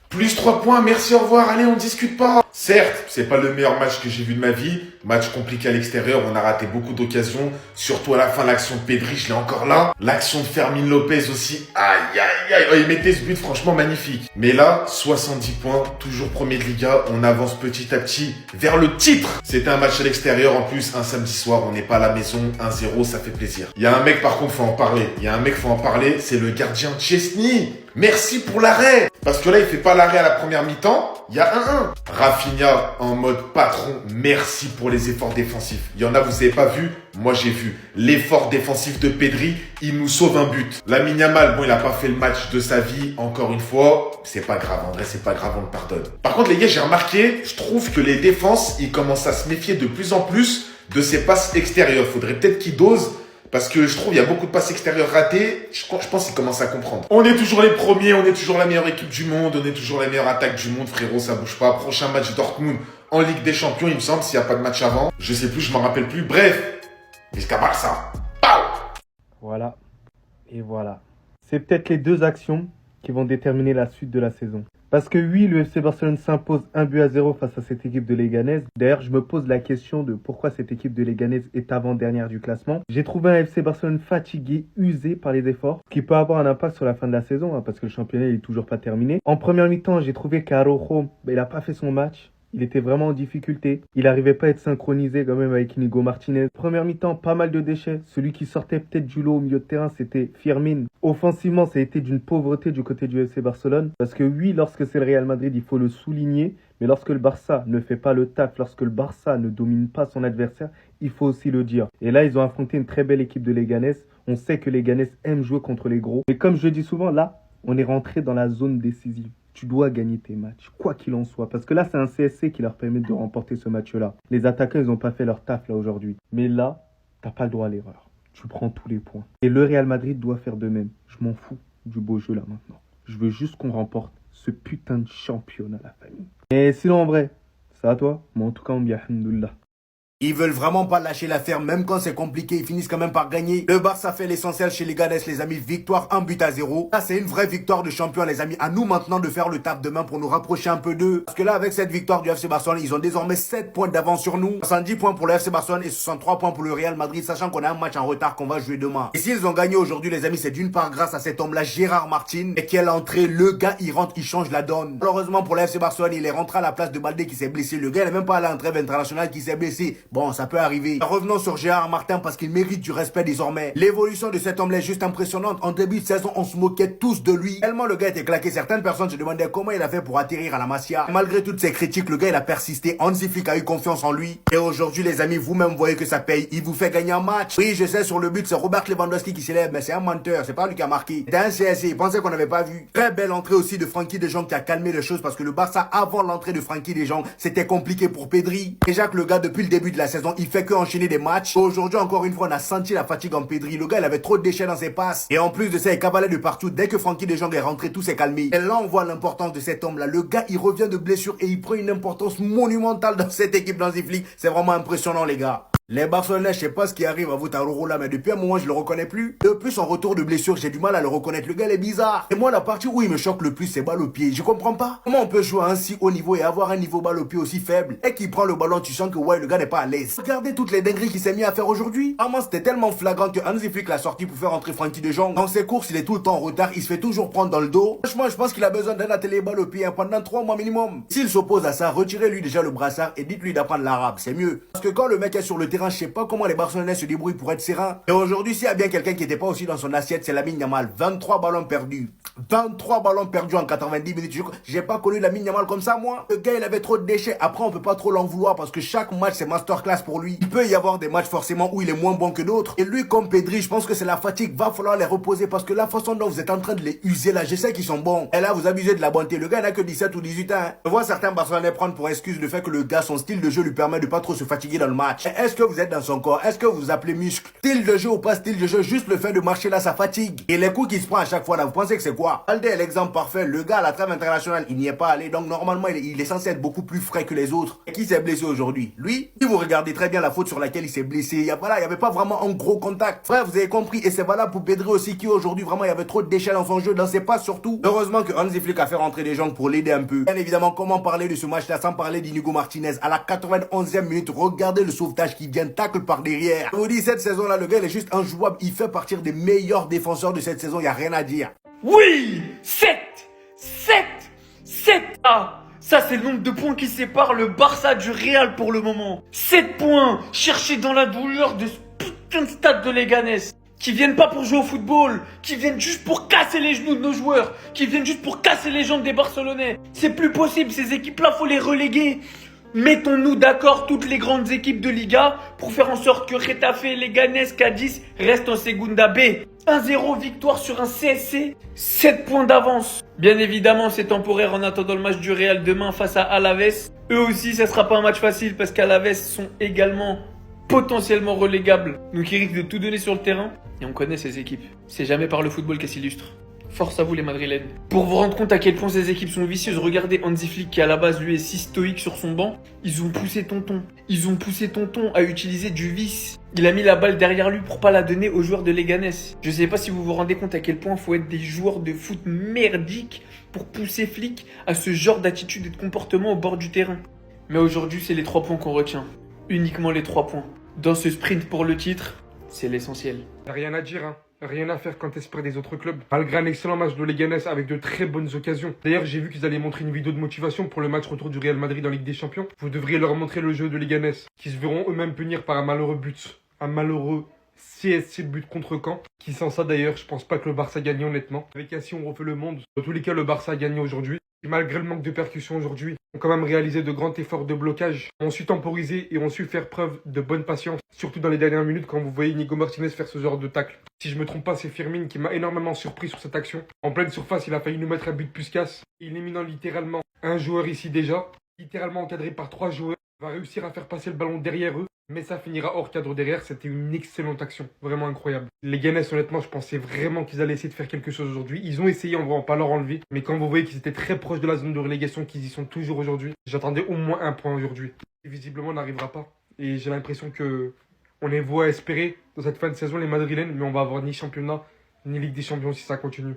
Plus 3 points, merci, au revoir, allez, on discute pas. Certes, c'est pas le meilleur match que j'ai vu de ma vie. Match compliqué à l'extérieur, on a raté beaucoup d'occasions. Surtout à la fin, l'action de Pedri, je l'ai encore là. L'action de Fermin Lopez aussi. Aïe, aïe, aïe. Oh, il mettait ce but, franchement magnifique. Mais là, 70 points, toujours premier de Liga. On avance petit à petit vers le titre. C'était un match à l'extérieur, en plus, un samedi soir. On n'est pas à la maison, 1-0, ça fait plaisir. Il y a un mec, par contre, faut en parler. C'est le gardien Chesney. Merci pour l'arrêt. Parce que là, il fait pas l'arrêt à la première mi-temps. Il y a 1-1. Rafinha en mode patron. Merci pour les efforts défensifs. Il y en a, vous avez pas vu. Moi, j'ai vu. L'effort défensif de Pedri, il nous sauve un but. Lamine Yamal, bon, il a pas fait le match de sa vie. Encore une fois, c'est pas grave. En vrai, c'est pas grave, on le pardonne. Par contre, les gars, j'ai remarqué, je trouve que les défenses, ils commencent à se méfier de plus en plus de ces passes extérieures. Faudrait peut-être qu'ils dosent. Parce que je trouve il y a beaucoup de passes extérieures ratées. Je pense qu'ils commencent à comprendre. On est toujours les premiers, on est toujours la meilleure équipe du monde, on est toujours la meilleure attaque du monde, frérot, ça bouge pas. Prochain match Dortmund en Ligue des Champions, il me semble, s'il n'y a pas de match avant. Je sais plus, je m'en rappelle plus. Bref, jusqu'à Barça. Pau. Voilà. Et voilà. C'est peut-être les deux actions qui vont déterminer la suite de la saison. Parce que oui, le FC Barcelone s'impose 1-0 face à cette équipe de Leganés. D'ailleurs, je me pose la question de pourquoi cette équipe de Leganés est avant-dernière du classement. J'ai trouvé un FC Barcelone fatigué, usé par les efforts, ce qui peut avoir un impact sur la fin de la saison, hein, parce que le championnat n'est toujours pas terminé. En première mi-temps, j'ai trouvé qu'Araujo, il n'a pas fait son match. Il était vraiment en difficulté. Il n'arrivait pas à être synchronisé quand même avec Inigo Martinez. Première mi-temps, pas mal de déchets. Celui qui sortait peut-être du lot au milieu de terrain, c'était Firmin. Offensivement, ça a été d'une pauvreté du côté du FC Barcelone. Parce que oui, lorsque c'est le Real Madrid, il faut le souligner. Mais lorsque le Barça ne fait pas le taf, lorsque le Barça ne domine pas son adversaire, il faut aussi le dire. Et là, ils ont affronté une très belle équipe de Leganés. On sait que Leganés aime jouer contre les gros. Mais comme je le dis souvent, là, on est rentré dans la zone décisive. Tu dois gagner tes matchs, quoi qu'il en soit. Parce que là, c'est un CSC qui leur permet de remporter ce match-là. Les attaquants, ils n'ont pas fait leur taf là aujourd'hui. Mais là, t'as pas le droit à l'erreur. Tu prends tous les points. Et le Real Madrid doit faire de même. Je m'en fous du beau jeu là maintenant. Je veux juste qu'on remporte ce putain de championnat, la famille. Et sinon, en vrai, ça à toi. Moi, en tout cas, on dit alhamdoulilah. Ils veulent vraiment pas lâcher l'affaire, même quand c'est compliqué, ils finissent quand même par gagner. Le Barça fait l'essentiel chez les Leganés, les amis. Victoire 1-0. Là, c'est une vraie victoire de champion, les amis. À nous maintenant de faire le taf demain pour nous rapprocher un peu d'eux. Parce que là, avec cette victoire du FC Barcelone, ils ont désormais 7 points d'avance sur nous. 70 points pour le FC Barcelone et 63 points pour le Real Madrid, sachant qu'on a un match en retard qu'on va jouer demain. Et s'ils ont gagné aujourd'hui, les amis, c'est d'une part grâce à cet homme-là, Gérard Martin, et qui est l'entrée. Le gars, il rentre, il change la donne. Malheureusement pour le FC Barcelone, il est rentré à la place de Baldé qui s'est blessé. Le gars, il n'est même pas allé en trêve internationale qui s'est blessé. Bon, ça peut arriver. Revenons sur Gérard Martin parce qu'il mérite du respect désormais. L'évolution de cet homme-là est juste impressionnante. En début de saison, on se moquait tous de lui. Tellement le gars était claqué, certaines personnes se demandaient comment il a fait pour atterrir à la Masia. Malgré toutes ces critiques, le gars il a persisté. Hansi Flick a eu confiance en lui. Et aujourd'hui les amis, vous-même voyez que ça paye. Il vous fait gagner un match. Oui, je sais, sur le but, c'est Robert Lewandowski qui s'élève, mais c'est un menteur. C'est pas lui qui a marqué. C'était un CSC, il pensait qu'on n'avait pas vu. Très belle entrée aussi de Frenkie de Jong qui a calmé les choses parce que le Barça, avant l'entrée de Frenkie de Jong, c'était compliqué pour Pedri. Déjà que le gars, depuis le début de la saison, il fait que enchaîner des matchs. Aujourd'hui, encore une fois, on a senti la fatigue en Pedri. Le gars, il avait trop de déchets dans ses passes. Et en plus de ça, il cavalait de partout. Dès que Frenkie de Jong est rentré, tout s'est calmé. Et là, on voit l'importance de cet homme-là. Le gars, il revient de blessure et il prend une importance monumentale dans cette équipe dans Ziflik. C'est vraiment impressionnant, les gars. Les Barcelonais, je sais pas ce qui arrive à Votaroro là, mais depuis un moment, je le reconnais plus. Depuis son retour de blessure, j'ai du mal à le reconnaître. Le gars, il est bizarre. Et moi, la partie où il me choque le plus, c'est balle au pied. Je comprends pas. Comment on peut jouer à un si haut niveau et avoir un niveau balle au pied aussi faible? Et qu'il prend le ballon, tu sens que ouais, le gars n'est pas à l'aise. Regardez toutes les dingueries qu'il s'est mis à faire aujourd'hui. Vraiment, c'était tellement flagrant que Hansi Flick l'a sorti pour faire entrer Frenkie de Jong. Dans ses courses, il est tout le temps en retard. Il se fait toujours prendre dans le dos. Franchement, je pense qu'il a besoin d'un atelier balle au pied pendant 3 mois minimum. S'il s'oppose à ça, retirez-lui déjà le brassard et dites-lui d'apprendre l'arabe. C'est mieux. Parce que quand le mec est sur le terrain, je sais pas comment les Barcelonais se débrouillent pour être serein. Et aujourd'hui, s'il y a bien quelqu'un qui n'était pas aussi dans son assiette, c'est Lamine Yamal. 23 ballons perdus. 23 ballons perdus en 90 minutes. J'ai pas connu Lamine Yamal comme ça, moi. Le gars, il avait trop de déchets. Après, on peut pas trop l'en vouloir parce que chaque match, c'est masterclass pour lui. Il peut y avoir des matchs forcément où il est moins bon que d'autres. Et lui, comme Pedri, je pense que c'est la fatigue. Va falloir les reposer parce que la façon dont vous êtes en train de les user là, je sais qu'ils sont bons. Et là, vous abusez de la bonté. Le gars n'a que 17 ou 18 ans. Je vois certains Barcelonais prendre pour excuse le fait que le gars, son style de jeu lui permet de pas trop se fatiguer dans le match. Est-ce que vous êtes dans son corps? Est-ce que vous vous appelez muscle? Style de jeu ou pas style de jeu, juste le fait de marcher là, ça fatigue. Et les coups qu'il se prend à chaque fois là, vous pensez que c'est quoi? Balde est l'exemple parfait. Le gars à la trêve internationale, il n'y est pas allé. Donc normalement, il est censé être beaucoup plus frais que les autres. Et qui s'est blessé aujourd'hui? Lui? Si vous regardez très bien la faute sur laquelle il s'est blessé, il y avait pas vraiment un gros contact. Frère, vous avez compris. Et c'est valable pour Pedri aussi, qui aujourd'hui, vraiment, il y avait trop de déchets dans son jeu, dans ses passes surtout. Heureusement que Hansi Flick a fait rentrer des gens pour l'aider un peu. Bien évidemment, comment parler de ce match-là sans parler d'Inigo Martinez? À la 91e minute, regardez le sauvetage qui vient tacle par derrière. Je vous dis, cette saison-là, le gars, il est juste injouable. Il fait partir des meilleurs défenseurs de cette saison. Il n'y a rien à dire. Oui, 7 Ah, ça c'est le nombre de points qui sépare le Barça du Real pour le moment. 7 points cherchés dans la douleur de ce putain de stade de Leganés. Qui viennent pas pour jouer au football, qui viennent juste pour casser les genoux de nos joueurs, qui viennent juste pour casser les jambes des Barcelonais. C'est plus possible, ces équipes-là, faut les reléguer. Mettons-nous d'accord, toutes les grandes équipes de Liga, pour faire en sorte que Retafe, Leganés, Cadiz restent en Segunda B. 1-0 victoire sur un CSC, 7 points d'avance. Bien évidemment, c'est temporaire en attendant le match du Real demain face à Alaves. Eux aussi, ça sera pas un match facile parce qu'Alaves sont également potentiellement relégables. Donc ils risquent de tout donner sur le terrain. Et on connaît ces équipes. C'est jamais par le football qu'elles s'illustrent. Force à vous les Madrilènes. Pour vous rendre compte à quel point ces équipes sont vicieuses, regardez Hansi Flick qui à la base lui est si stoïque sur son banc. Ils ont poussé Tonton à utiliser du vice. Il a mis la balle derrière lui pour pas la donner aux joueurs de Leganés. Je sais pas si vous vous rendez compte à quel point il faut être des joueurs de foot merdiques pour pousser Flick à ce genre d'attitude et de comportement au bord du terrain. Mais aujourd'hui c'est les 3 points qu'on retient. Uniquement les 3 points. Dans ce sprint pour le titre, c'est l'essentiel. Rien à dire, hein. Rien à faire quand t'espères des autres clubs. Malgré un excellent match de Leganés avec de très bonnes occasions. D'ailleurs, j'ai vu qu'ils allaient montrer une vidéo de motivation pour le match retour du Real Madrid en Ligue des Champions. Vous devriez leur montrer le jeu de Leganés, qui se verront eux-mêmes punir par un malheureux but. Un malheureux CSC but contre Caen. Qui sans ça d'ailleurs, je pense pas que le Barça gagne honnêtement. Avec ainsi on refait le monde. Dans tous les cas, le Barça a gagné aujourd'hui. Et malgré le manque de percussion aujourd'hui, ont quand même réalisé de grands efforts de blocage, ont su temporiser et ont su faire preuve de bonne patience, surtout dans les dernières minutes quand vous voyez Inigo Martinez faire ce genre de tacle. Si je me trompe pas, c'est Firmin qui m'a énormément surpris sur cette action. En pleine surface, il a failli nous mettre un but de Puskás, éliminant littéralement un joueur ici déjà, littéralement encadré par 3 joueurs, va réussir à faire passer le ballon derrière eux, mais ça finira hors cadre derrière. C'était une excellente action, vraiment incroyable. Les Ganes, honnêtement, je pensais vraiment qu'ils allaient essayer de faire quelque chose aujourd'hui. Ils ont essayé en vrai, on pas leur enlever, mais quand vous voyez qu'ils étaient très proches de la zone de relégation, qu'ils y sont toujours aujourd'hui, j'attendais au moins un point aujourd'hui. Et visiblement, on n'arrivera pas. Et j'ai l'impression que on est voué à espérer dans cette fin de saison les Madrilènes, mais on va avoir ni championnat, ni Ligue des Champions si ça continue.